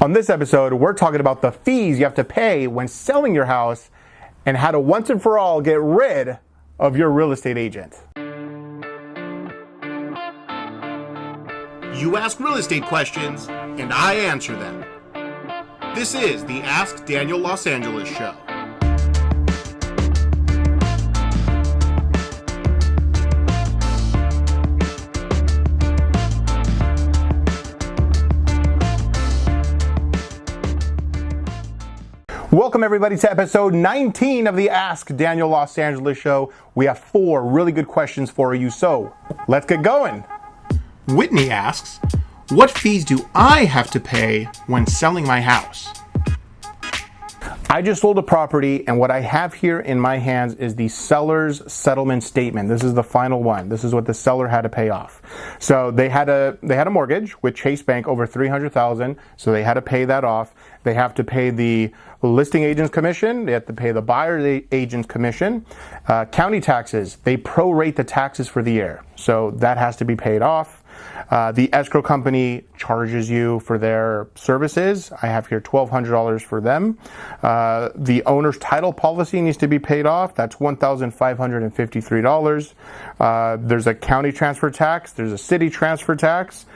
On this episode, we're talking about the fees you have to pay when selling your house and how to once and for all get rid of your real estate agent. You ask real estate questions, and I answer them. This is the Ask Daniel Los Angeles Show. Welcome everybody to episode 19 of the Ask Daniel Los Angeles Show. We have 4 really good questions for you, so let's get going. Whitney asks, what fees do I have to pay when selling my house? I just sold a property, and what I have here in my hands is the seller's settlement statement. This is the final one. This is what the seller had to pay off. So they had a mortgage with Chase Bank over $300,000, so they had to pay that off. They have to pay the listing agent's commission. They have to pay the buyer agent's commission. County taxes, they prorate the taxes for the year, so that has to be paid off. The escrow company charges you for their services. I have here $1,200 for them. The owner's title policy needs to be paid off. That's $1,553. There's a county transfer tax. There's a city transfer tax.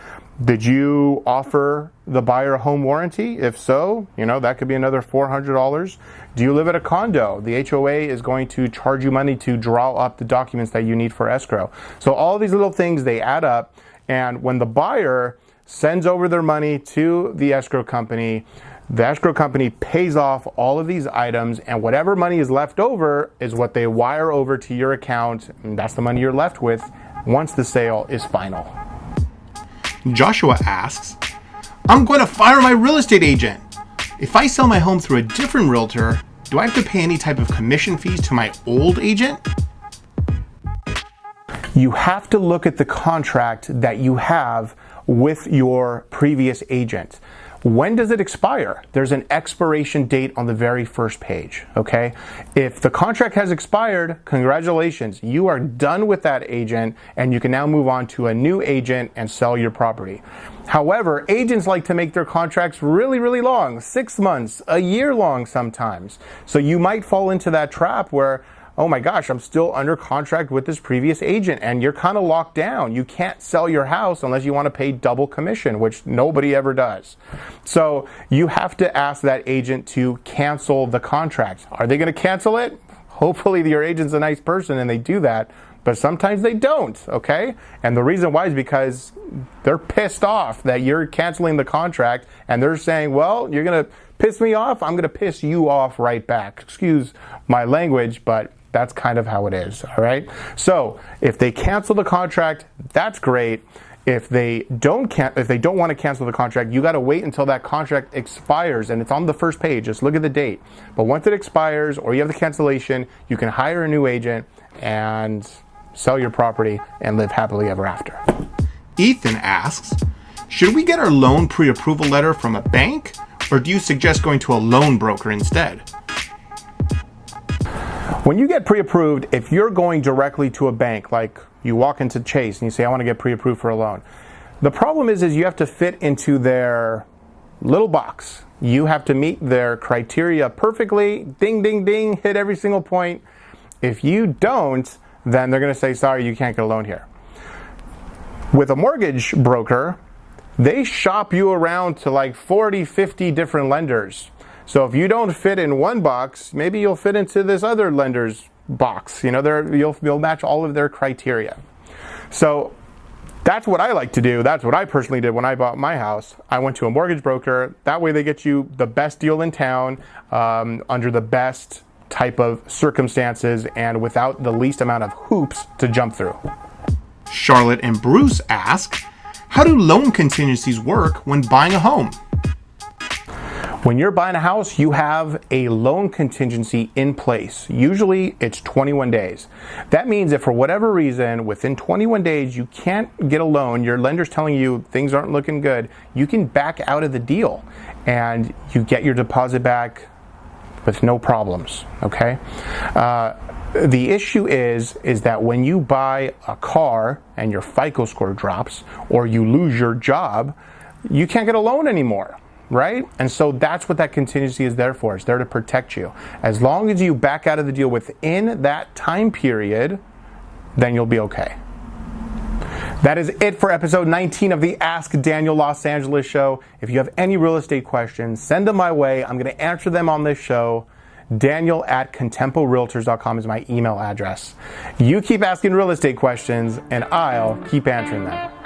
Did you offer the buyer a home warranty? If so, that could be another $400. Do you live at a condo? The HOA is going to charge you money to draw up the documents that you need for escrow. So all these little things, they add up. And when the buyer sends over their money to the escrow company pays off all of these items, and whatever money is left over is what they wire over to your account, and that's the money you're left with once the sale is final. Joshua asks, I'm going to fire my real estate agent. If I sell my home through a different realtor, do I have to pay any type of commission fees to my old agent? You have to look at the contract that you have with your previous agent. When does it expire? There's an expiration date on the very first page, okay? If the contract has expired, congratulations, you are done with that agent and you can now move on to a new agent and sell your property. However, agents like to make their contracts really, really long, 6 months, a year long sometimes. So you might fall into that trap where, oh my gosh, I'm still under contract with this previous agent, and you're kind of locked down. You can't sell your house unless you want to pay double commission, which nobody ever does. So you have to ask that agent to cancel the contract. Are they going to cancel it? Hopefully your agent's a nice person and they do that, but sometimes they don't, okay? And the reason why is because they're pissed off that you're canceling the contract, and they're saying, well, you're going to piss me off, I'm going to piss you off right back. Excuse my language, but that's kind of how it is, all right? So if they cancel the contract, that's great. If they don't want to cancel the contract, you got to wait until that contract expires, and it's on the first page. Just look at the date. But once it expires or you have the cancellation, you can hire a new agent and sell your property and live happily ever after. Ethan asks, should we get our loan pre-approval letter from a bank, or do you suggest going to a loan broker instead? When you get pre-approved, if you're going directly to a bank, like you walk into Chase and you say, I want to get pre-approved for a loan, the problem is you have to fit into their little box. You have to meet their criteria perfectly, ding, ding, ding, hit every single point. If you don't, then they're going to say, sorry, you can't get a loan here. With a mortgage broker, they shop you around to like 40, 50 different lenders. So if you don't fit in one box, maybe you'll fit into this other lender's box. You'll match all of their criteria. So that's what I like to do. That's what I personally did when I bought my house. I went to a mortgage broker. That way they get you the best deal in town, under the best type of circumstances and without the least amount of hoops to jump through. Charlotte and Bruce ask, how do loan contingencies work when buying a home? When you're buying a house, you have a loan contingency in place. Usually it's 21 days. That means if for whatever reason, within 21 days, you can't get a loan, your lender's telling you things aren't looking good, you can back out of the deal and you get your deposit back with no problems, okay? The issue is that when you buy a car and your FICO score drops or you lose your job, you can't get a loan anymore. right? And so that's what that contingency is there for. It's there to protect you. As long as you back out of the deal within that time period, then you'll be okay. That is it for episode 19 of the Ask Daniel Los Angeles show. If you have any real estate questions, send them my way. I'm going to answer them on this show. Daniel@contemporealtors.com is my email address. You keep asking real estate questions, and I'll keep answering them.